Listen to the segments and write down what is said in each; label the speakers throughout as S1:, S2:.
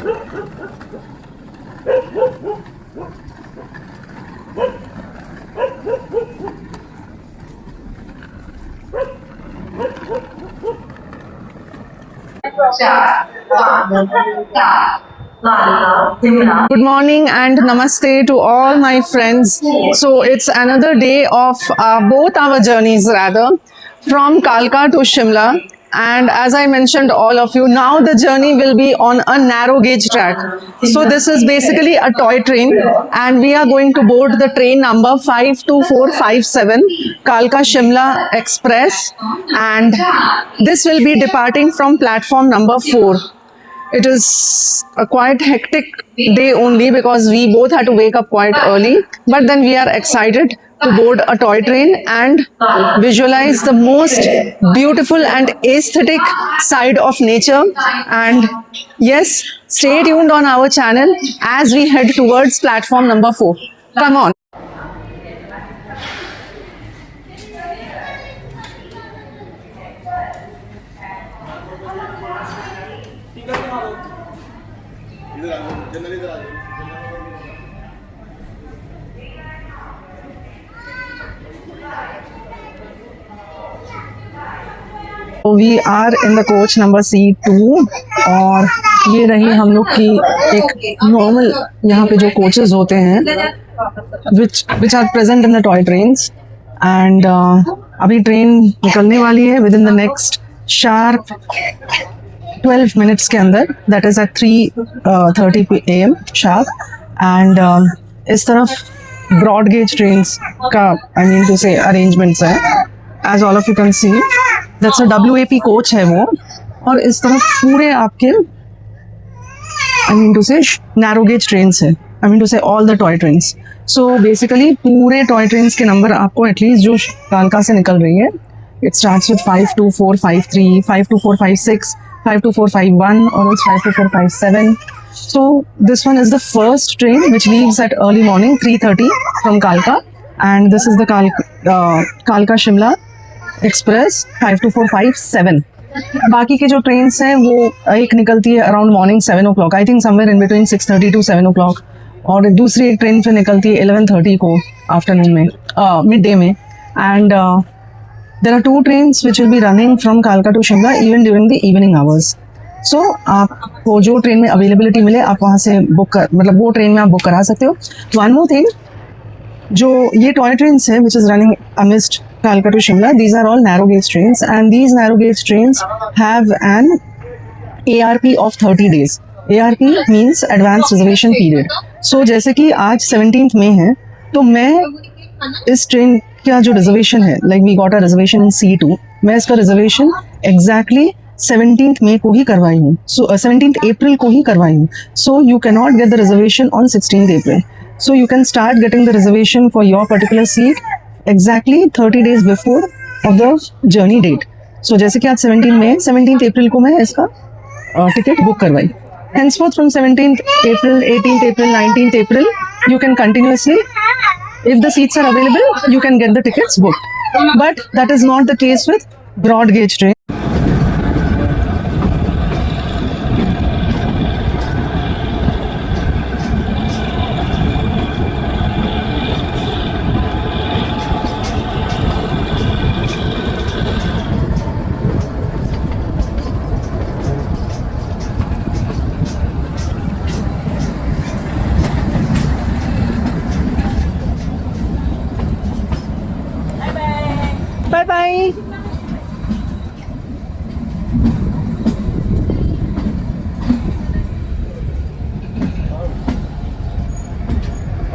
S1: Good morning and namaste to all my friends. So it's another day of both our journeys rather, from Kalka to Shimla. And as I mentioned all of you, now the journey will be on a narrow gauge track. So this is basically a toy train and we are going to board the train number 52457 Kalka Shimla Express, and this will be departing from platform number 4. It is a quite hectic day only because we both had to wake up quite early, but then we are excited to board a toy train and visualize the most beautiful and aesthetic side of nature. And yes, stay tuned on our channel as we head towards platform number 4. Come on. We are in the coach number C2 और ये रही हम लोग की एक normal यहाँ पे जो कोचेस होते हैं which are present in the toy trains, and अभी ट्रेन निकलने वाली है within the next sharp 12 minutes के अंदर, that is at 3:30 AM sharp. And इस तरफ broad gauge trains का I mean to say arrangements है, as all of you can see. That's a WAP coach है वो, और इस तरफ पूरे आपके I mean to say narrow gauge trains है, I mean to say all the toy trains. So basically पूरे toy trains के नंबर आपको एटलीस्ट जो कालका से निकल रही है, it starts with 52453, 52456, 52451 or else 52457. So this one is the first train which leaves at early morning 3:30 from Kalka, and this is the Kalka Shimla Express 52457. बाकी के जो ट्रेन्स हैं वो एक निकलती है around morning 7 o'clock, I think somewhere in between 6:30 to 7 o'clock, और दूसरी एक ट्रेन फिर निकलती है 11:30 को आफ्टरनून में, मिड डे में. And there are 2 trains which will be running from Kalka to Shimla even during the evening hours. So आपको जो ट्रेन में अवेलेबिलिटी मिले आप वहाँ से मतलब वो ट्रेन में आप बुक करा सकते हो. वन मोर थिंग, जो ये टॉय ट्रेन्स है which is running amidst Kalka to Shimla, these are all narrow gauge trains, and these narrow gauge trains have an ARP of 30 days. ARP means Advanced Reservation Period. So जैसे कि आज 17th May है, तो मैं इस train का जो reservation है, like we got a reservation in C2, मैं इसका रिजर्वेशन exactly 17th May को ही करवाई हूँ. So 17th April को ही करवाई हूँ. So you cannot get the reservation on 16th April. So you can start getting the reservation for your particular seat exactly 30 days before of the journey date. So जैसे कि आज 17 May, 17th April को मैं इसका ticket book करवाई. Henceforth from 17th April, 18th April, 19th April, you can continuously, if the seats are available, you can get the tickets booked. But that is not the case with broad gauge train. Bye bye.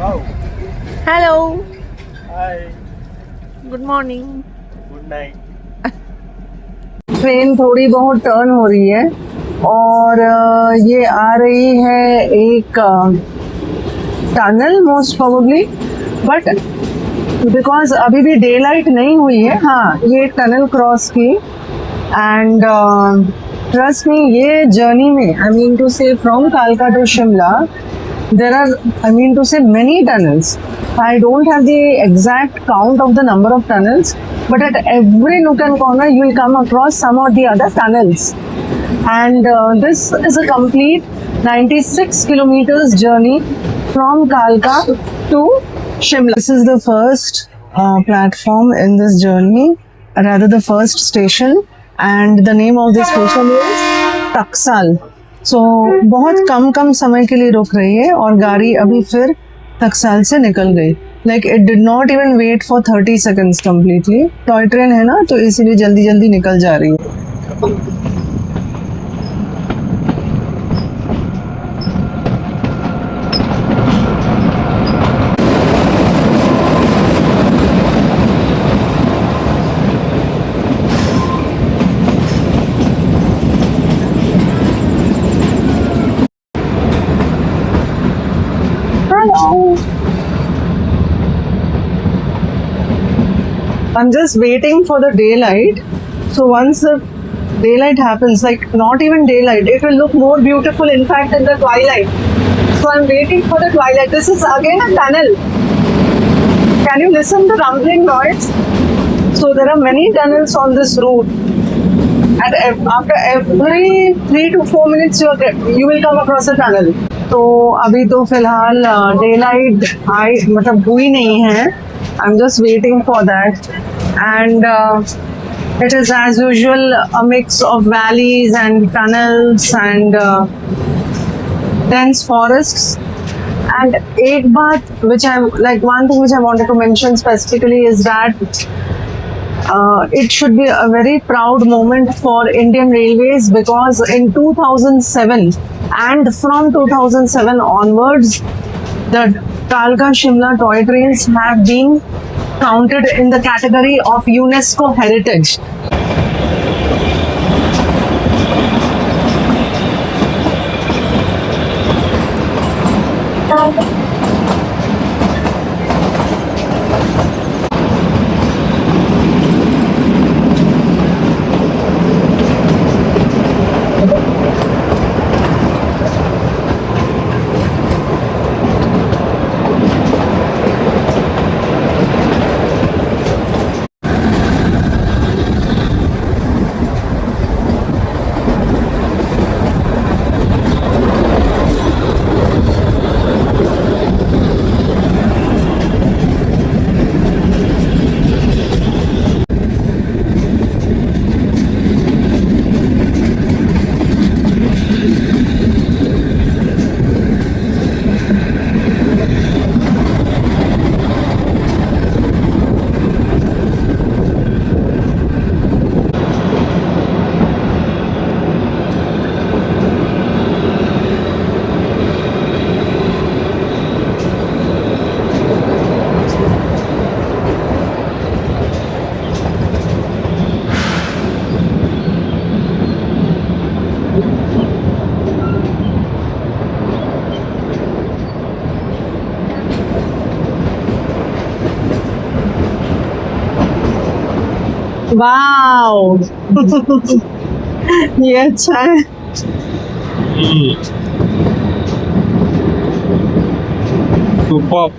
S2: Oh.
S3: Hello.
S2: Hi.
S3: Good morning.
S2: Good night.
S1: Train थोड़ी बहुत turn हो रही है और ये आ रही है एक tunnel most probably, but because अभी भी डे लाइट नहीं हुई है. हाँ, ये टनल क्रॉस की, एंड ट्रस्ट मी, ये जर्नी में I mean to say from कालका to Shimla there are, I mean to say, many tunnels. I don't have the exact count of the number of tunnels, but at every nook and corner you will come across some or the other tunnels. And this is a complete 96 kilometers journey from Kalka to Shimla. This is the first platform in this journey, rather the first station, and the name of this station is Taksal. So बहुत कम समय के लिए रुक रही है और गाड़ी अभी फिर टक्साल से निकल गई. Like it did not even wait for 30 seconds completely. Toy train है ना, तो इसीलिए जल्दी जल्दी निकल जा रही है. I'm just waiting for the daylight. So once the daylight happens, like not even daylight, it will look more beautiful in fact in the twilight. So I'm waiting for the twilight. This is again a tunnel. Can you listen to the rumbling noise? So there are many tunnels on this route. And after every 3 to 4 minutes you will come across a tunnel. तो अभी तो फिलहाल daylight मतलब हुई नहीं है. I'm just waiting for that, and it is as usual a mix of valleys and tunnels and dense forests. And एक बात which one thing which I wanted to mention specifically is that it should be a very proud moment for Indian Railways, because in 2007 and from 2007 onwards, the Kalka Shimla toy trains have been counted in the category of UNESCO heritage. Wow ये अच्छा है.
S2: Superb.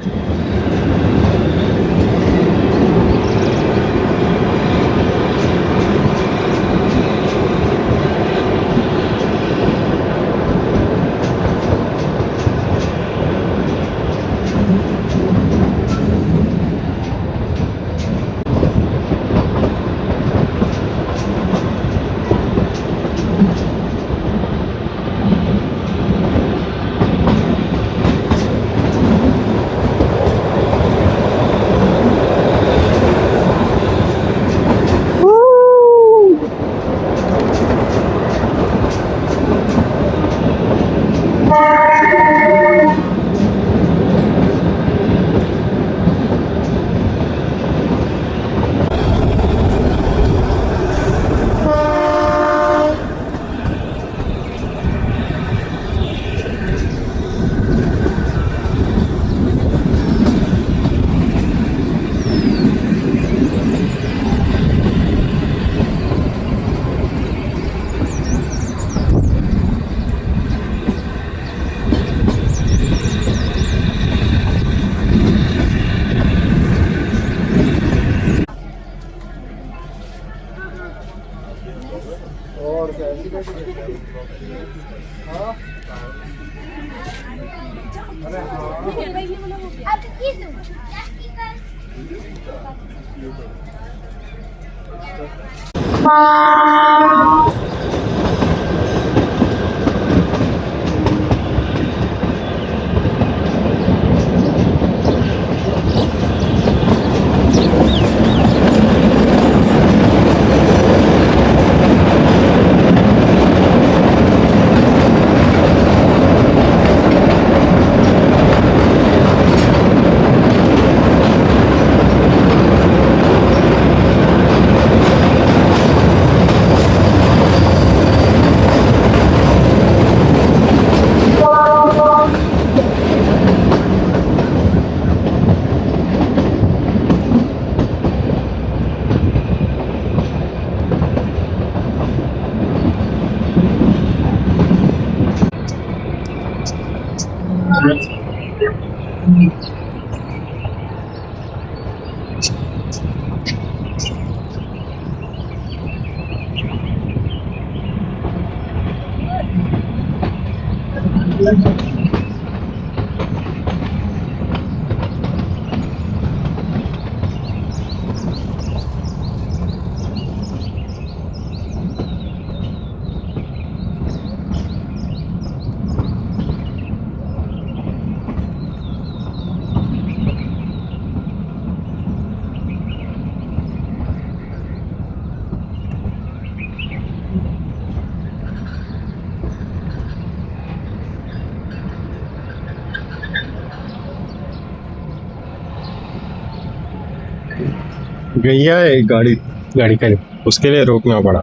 S2: गैया है एक गाड़ी गाड़ी का, उसके लिए रोकना पड़ा।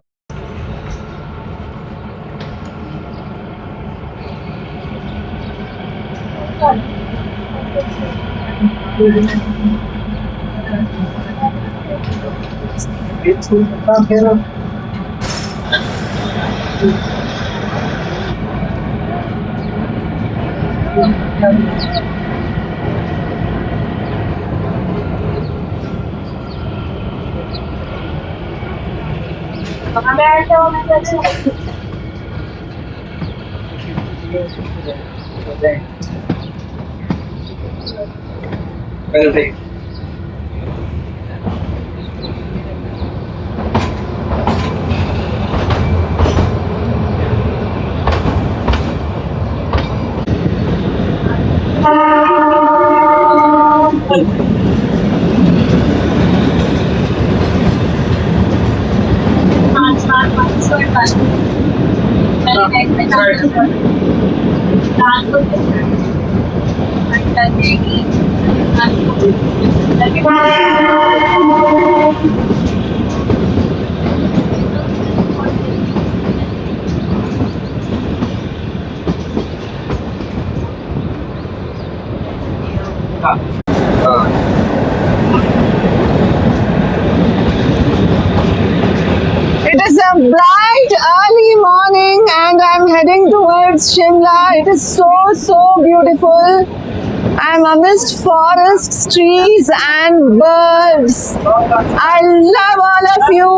S1: It is a bright early morning and I'm heading towards Shimla. It is so beautiful. I'm amidst forests, trees and birds. I love all of you.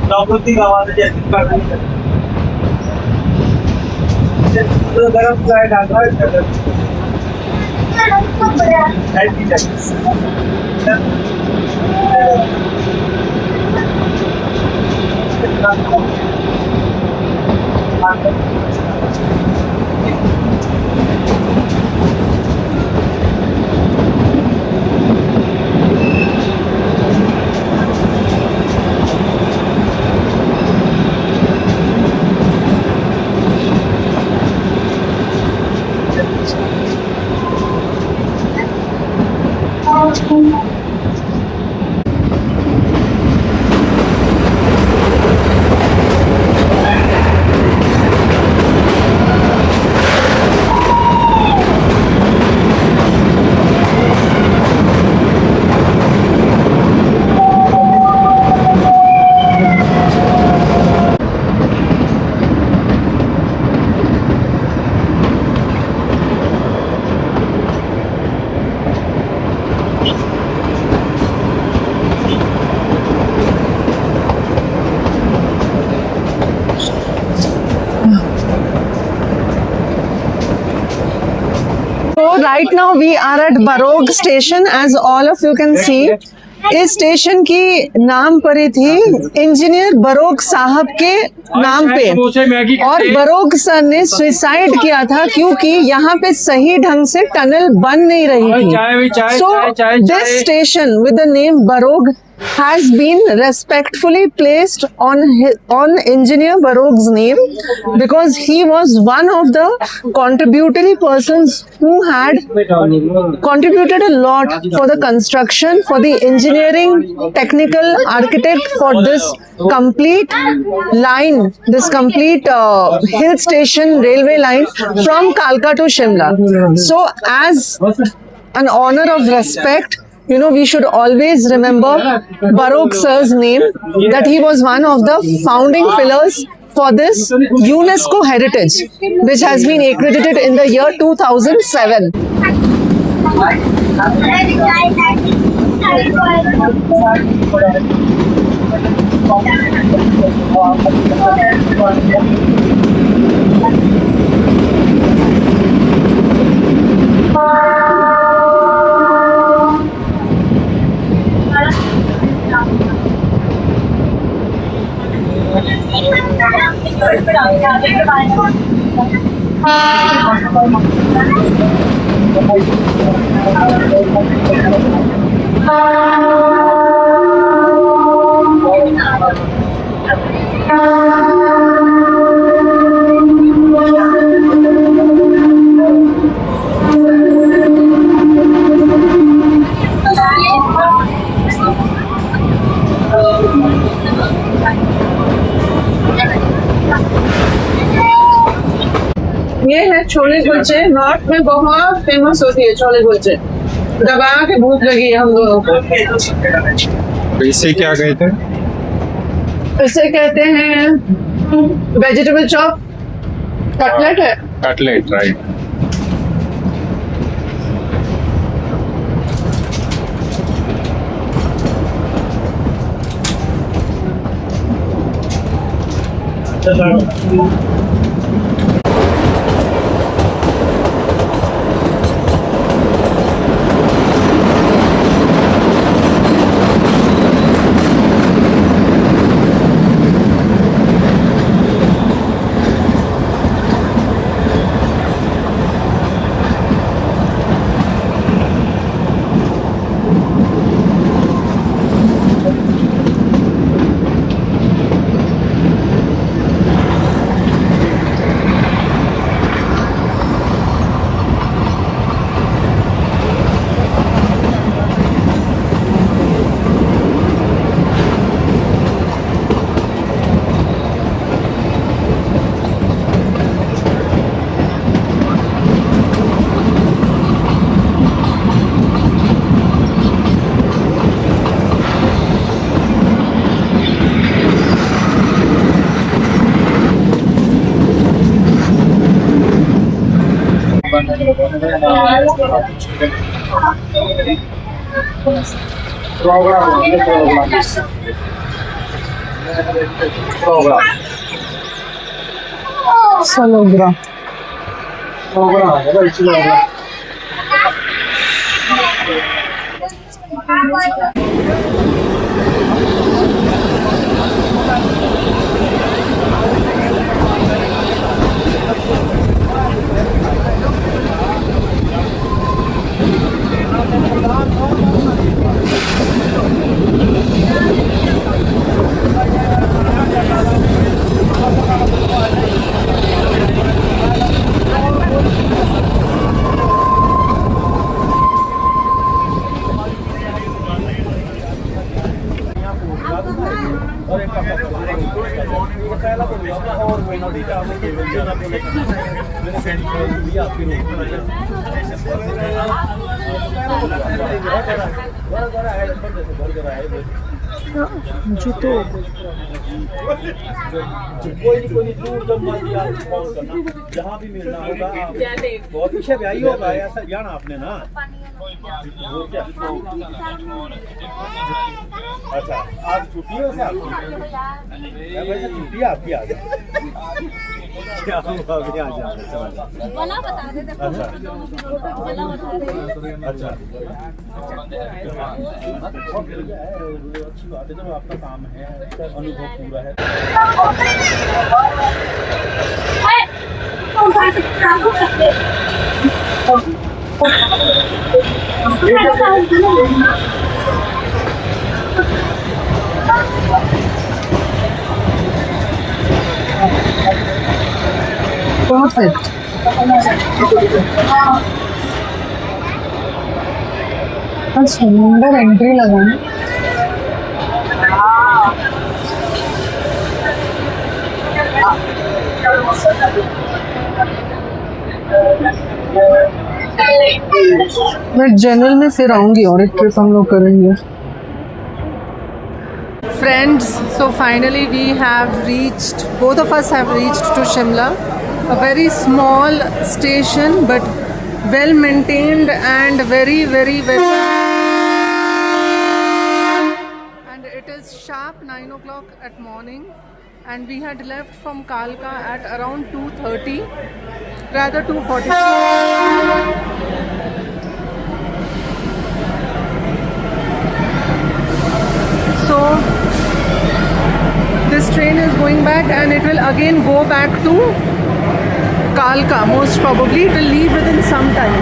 S4: Property गावाला गरम fry
S1: So right now we are at Barog station, as all of you can see. इस station की नाम पड़ी थी engineer बरोग साहब के नाम पे, और बरोग सर ने सुसाइड किया था क्योंकि यहाँ पे सही ढंग से टनल बन नहीं रही थी. So this station with the name Barog has been respectfully placed on engineer Barog's name, because he was one of the contributory persons who had contributed a lot for the construction, for the engineering, technical architect for this complete line, this complete hill station railway line from Kalka to Shimla. So as an honor of respect, you know, we should always remember Barog sir's name, that he was one of the founding pillars for this UNESCO heritage, which has been accredited in the year 2007. ये है chole kulche, north में बहुत famous होती है छोले कुलचे. दबा के भूख लगी है हम दोनों को.
S2: इसे क्या कहते हैं?
S1: इसे कहते हैं वेजिटेबल चॉप. कटलेट है.
S2: Cutlet, right.
S1: सलोग्रा जूतो
S4: कोई दूर जब मर्जी आप कॉल करना, जहाँ भी मिलना होगा आप बहुत पीछे भी आई होगा ऐसा जाना आपने ना। वो क्या अच्छा आज छुट्टी है वैसे आपकी? वैसे छुट्टी है आपकी आज? क्या हुआ अभी आज
S5: वाला बता देते हैं।
S4: अच्छा
S5: वाला बता देते हैं।
S4: अच्छा अच्छी बात है, चलो आपका काम है, अनुभव पूरा है।
S1: परफेक्ट। सुंदर एंट्री लगा है। मैं जनरल में फिर आऊंगी और एक ट्रिप हम लोग करेंगे।
S3: Friends, so finally we have reached, both of us have reached to Shimla, a very small station but well maintained and very and it is sharp 9 o'clock at morning and we had left from Kalka at around 2:30, rather 2:40. So this train is going back and it will again go back to Kalka. Most probably it will leave within some time.